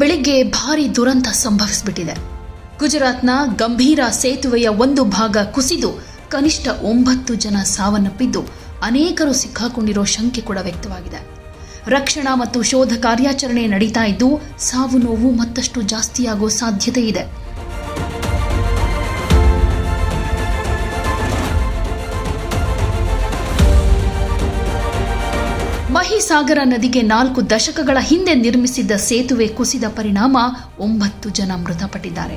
ಬೆಳಿಗ್ಗೆ ಭಾರಿ ದುರಂತ ಸಂಭವಿಸಿಬಿಟ್ಟಿದೆ. ಗುಜರಾತ್ನ ಗಂಭೀರ ಸೇತುವೆಯ ಒಂದು ಭಾಗ ಕುಸಿದು ಕನಿಷ್ಠ 9 ಜನ ಸಾವನ್ನಪ್ಪಿದ್ದು ಅನೇಕರು ಸಿಕ್ಕಾಕೊಂಡಿರೋ ಶಂಕೆ ಕೂಡ ವ್ಯಕ್ತವಾಗಿದೆ. ರಕ್ಷಣಾ ಮತ್ತು ಶೋಧ ಕಾರ್ಯಾಚರಣೆ ನಡೀತಾ ಇದ್ದು ಸಾವು ನೋವು ಮತ್ತಷ್ಟು ಜಾಸ್ತಿಯಾಗೋ ಸಾಧ್ಯತೆ ಇದೆ. ಮಹಿಸಾಗರ ನದಿಗೆ 4 ದಶಕಗಳ ಹಿಂದೆ ನಿರ್ಮಿಸಿದ್ದ ಸೇತುವೆ ಕುಸಿದ ಪರಿಣಾಮ 9 ಜನ ಮೃತಪಟ್ಟಿದ್ದಾರೆ.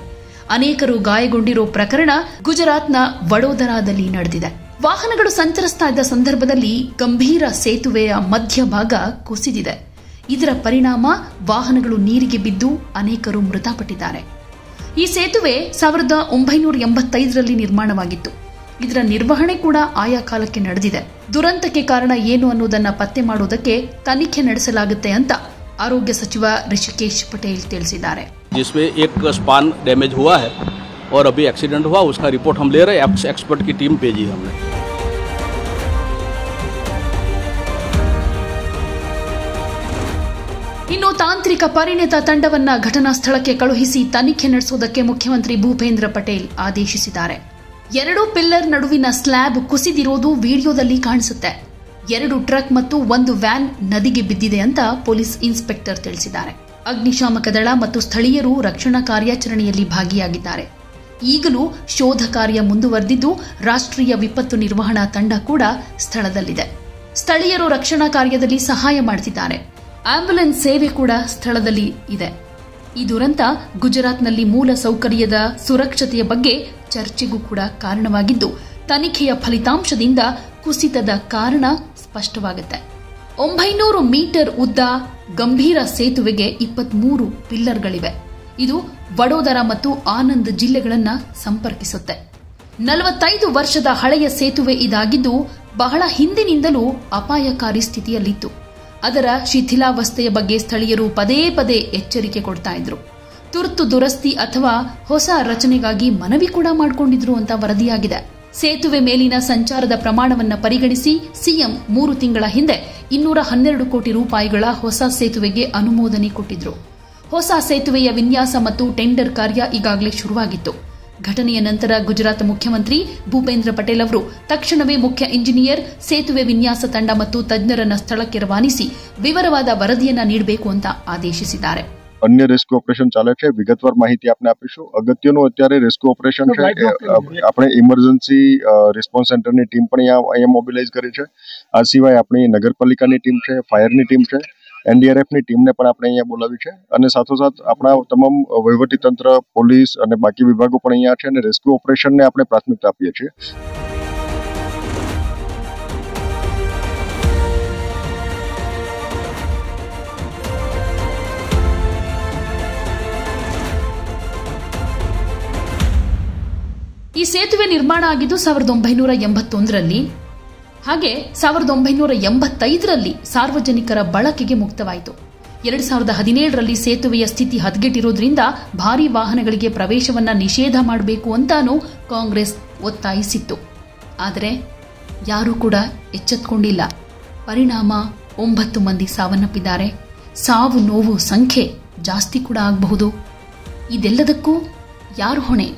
ಅನೇಕರು ಗಾಯಗೊಂಡಿರೋ ಪ್ರಕರಣ ಗುಜರಾತ್ನ ವಡೋದರಾದಲ್ಲಿ ನಡೆದಿದೆ. ವಾಹನಗಳು ಸಂಚರಿಸ್ತಾ ಇದ್ದ ಸಂದರ್ಭದಲ್ಲಿ ಗಂಭೀರ ಸೇತುವೆಯ ಮಧ್ಯಭಾಗ ಕುಸಿದಿದೆ. ಇದರ ಪರಿಣಾಮ ವಾಹನಗಳು ನೀರಿಗೆ ಬಿದ್ದು ಅನೇಕರು ಮೃತಪಟ್ಟಿದ್ದಾರೆ. ಈ ಸೇತುವೆ 1985ರಲ್ಲಿ ನಿರ್ಮಾಣವಾಗಿತ್ತು. ಇದರ ನಿರ್ವಹಣೆ ಕೂಡ ಆಯಾ ಕಾಲಕ್ಕೆ ನಡೆದಿದೆ. ದುರಂತಕ್ಕೆ ಕಾರಣ ಏನು ಅನ್ನೋದನ್ನ ಪತ್ತೆ ಮಾಡುವುದಕ್ಕೆ ತನಿಖೆ ನಡೆಸಲಾಗುತ್ತೆ ಅಂತ ಆರೋಗ್ಯ ಸಚಿವ ರಿಷಿಕೇಶ್ ಪಟೇಲ್ ತಿಳಿಸಿದ್ದಾರೆ. जिसमें एक स्पान डैमेज हुआ है और अभी एक्सीडेंट हुआ, उसका रिपोर्ट हम ले रहे हैं. एक्सपर्ट की टीम भेजी हमने. ಇನ್ನು ತಾಂತ್ರಿಕ ಪರಿಣಿತ ತಂಡವನ್ನ ಘಟನಾ ಸ್ಥಳಕ್ಕೆ ಕಳುಹಿಸಿ ತನಿಖೆ ನಡೆಸುವುದಕ್ಕೆ ಮುಖ್ಯಮಂತ್ರಿ ಭೂಪೇಂದ್ರ ಪಟೇಲ್ ಆದೇಶಿಸಿದ್ದಾರೆ. 2 ಪಿಲ್ಲರ್ ನಡುವಿನ ಸ್ಲ್ಯಾಬ್ ಕುಸಿದಿರೋದು ವಿಡಿಯೋದಲ್ಲಿ ಕಾಣಿಸುತ್ತೆ. 2 ಟ್ರಕ್ ಮತ್ತು 1 ವ್ಯಾನ್ ನದಿಗೆ ಬಿದ್ದಿದೆ ಅಂತ ಪೊಲೀಸ್ ಇನ್ಸ್ಪೆಕ್ಟರ್ ತಿಳಿಸಿದ್ದಾರೆ. ಅಗ್ನಿಶಾಮಕ ದಳ ಮತ್ತು ಸ್ಥಳೀಯರು ರಕ್ಷಣಾ ಕಾರ್ಯಾಚರಣೆಯಲ್ಲಿ ಭಾಗಿಯಾಗಿದ್ದಾರೆ. ಈಗಲೂ ಶೋಧ ಕಾರ್ಯ ಮುಂದುವರೆದಿದ್ದು ರಾಷ್ಟ್ರೀಯ ವಿಪತ್ತು ನಿರ್ವಹಣಾ ತಂಡ ಕೂಡ ಸ್ಥಳದಲ್ಲಿದೆ. ಸ್ಥಳೀಯರು ರಕ್ಷಣಾ ಕಾರ್ಯದಲ್ಲಿ ಸಹಾಯ ಮಾಡುತ್ತಿದ್ದಾರೆ. ಆಂಬ್ಯುಲೆನ್ಸ್ ಸೇವೆ ಕೂಡ ಸ್ಥಳದಲ್ಲಿ ಇದೆ. ಈ ದುರಂತ ಗುಜರಾತ್ನಲ್ಲಿ ಮೂಲ ಸೌಕರ್ಯದ ಸುರಕ್ಷತೆಯ ಬಗ್ಗೆ ಚರ್ಚೆಗೂ ಕೂಡ ಕಾರಣವಾಗಿದ್ದು ತನಿಖೆಯ ಫಲಿತಾಂಶದಿಂದ ಕುಸಿತದ ಕಾರಣ ಸ್ಪಷ್ಟವಾಗುತ್ತೆ. 900 ಮೀಟರ್ ಉದ್ದ ಗಂಭೀರ ಸೇತುವೆಗೆ 23 ಪಿಲ್ಲರ್ಗಳಿವೆ. ಇದು ವಡೋದರ ಮತ್ತು ಆನಂದ್ ಜಿಲ್ಲೆಗಳನ್ನು ಸಂಪರ್ಕಿಸುತ್ತೆ. 45 ವರ್ಷದ ಹಳೆಯ ಸೇತುವೆ ಇದಾಗಿದ್ದು ಬಹಳ ಹಿಂದಿನಿಂದಲೂ ಅಪಾಯಕಾರಿ ಸ್ಥಿತಿಯಲ್ಲಿತ್ತು. ಅದರ ಶಿಥಿಲಾವಸ್ಥೆಯ ಬಗ್ಗೆ ಸ್ಥಳೀಯರು ಪದೇ ಪದೇ ಎಚ್ಚರಿಕೆ ಕೊಡ್ತಾ ಇದ್ರು. ತುರ್ತು ದುರಸ್ತಿ ಅಥವಾ ಹೊಸ ರಚನೆಗಾಗಿ ಮನವಿ ಕೂಡ ಮಾಡಿಕೊಂಡಿದ್ರು ಅಂತ ವರದಿಯಾಗಿದೆ. ಸೇತುವೆ ಮೇಲಿನ ಸಂಚಾರದ ಪ್ರಮಾಣವನ್ನು ಪರಿಗಣಿಸಿ ಸಿಎಂ 3 ತಿಂಗಳ ಹಿಂದೆ 212 ಕೋಟಿ ರೂಪಾಯಿಗಳ ಹೊಸ ಸೇತುವೆಗೆ ಅನುಮೋದನೆ ಕೊಟ್ಟಿದ್ರು. ಹೊಸ ಸೇತುವೆಯ ವಿನ್ಯಾಸ ಮತ್ತು ಟೆಂಡರ್ ಕಾರ್ಯ ಈಗಾಗಲೇ ಶುರುವಾಗಿತ್ತು. ಘಟನೆಯ ನಂತರ ಗುಜರಾತ್ ಮುಖ್ಯಮಂತ್ರಿ ಭೂಪೇಂದ್ರ ಪಟೇಲ್ ಅವರು ತಕ್ಷಣವೇ ಮುಖ್ಯ ಇಂಜಿನಿಯರ್, ಸೇತುವೆ ವಿನ್ಯಾಸ ತಂಡ ಮತ್ತು ತಜ್ಞರನ್ನ ಸ್ಥಳಕ್ಕೆ ರವಾನಿಸಿ ವಿವರವಾದ ವರದಿಯನ್ನ ನೀಡಬೇಕು ಅಂತ ಆದೇಶಿಸಿದ್ದಾರೆ. अन्य रेस्क्यू ऑपरेशन चाले छे. विगतवार माहिती आपने आपीशुं. अगत्यनुं अत्यारे रेस्क्यू ऑपरेशन छे. આપણે ઇમરજન્સી રિસ્પોન્સ સેન્ટરની ટીમ પણ અહીંયા મોબિલાઇઝ કરી છે. આ સિવાય આપણી નગરપાલિકાની ટીમ છે, ફાયરની ટીમ છે, એનડીઆરએફની ટીમને પણ આપણે અહીંયા બોલાવી છે અને સાથોસાથ આપણા તમામ વહીવટીતંત્ર, પોલીસ અને બાકી વિભાગો પણ અહીંયા છે અને રેસ્ક્યુ ઓપરેશનને આપણે પ્રાથમિકતા આપીએ છીએ. ಈ ಸೇತುವೆ ನಿರ್ಮಾಣ ಆಗಿದ್ದು 1981ರಲ್ಲಿ, ಹಾಗೆ 1985ರಲ್ಲಿ ಸಾರ್ವಜನಿಕರ ಬಳಕೆಗೆ ಮುಕ್ತವಾಯಿತು. 2017ರಲ್ಲಿ ಸೇತುವೆಯ ಸ್ಥಿತಿ ಹದಗೆಟ್ಟಿರೋದ್ರಿಂದ ಭಾರೀ ವಾಹನಗಳಿಗೆ ಪ್ರವೇಶವನ್ನ ನಿಷೇಧ ಮಾಡಬೇಕು ಅಂತಾನೂ ಕಾಂಗ್ರೆಸ್ ಒತ್ತಾಯಿಸಿತ್ತು. ಆದರೆ ಯಾರೂ ಕೂಡ ಎಚ್ಚೆತ್ತುಕೊಂಡಿಲ್ಲ. ಪರಿಣಾಮ 9 ಮಂದಿ ಸಾವನ್ನಪ್ಪಿದ್ದಾರೆ. ಸಾವು ನೋವು ಸಂಖ್ಯೆ ಜಾಸ್ತಿ ಕೂಡ ಆಗಬಹುದು. ಇದೆಲ್ಲದಕ್ಕೂ ಯಾರು ಹೊಣೆ?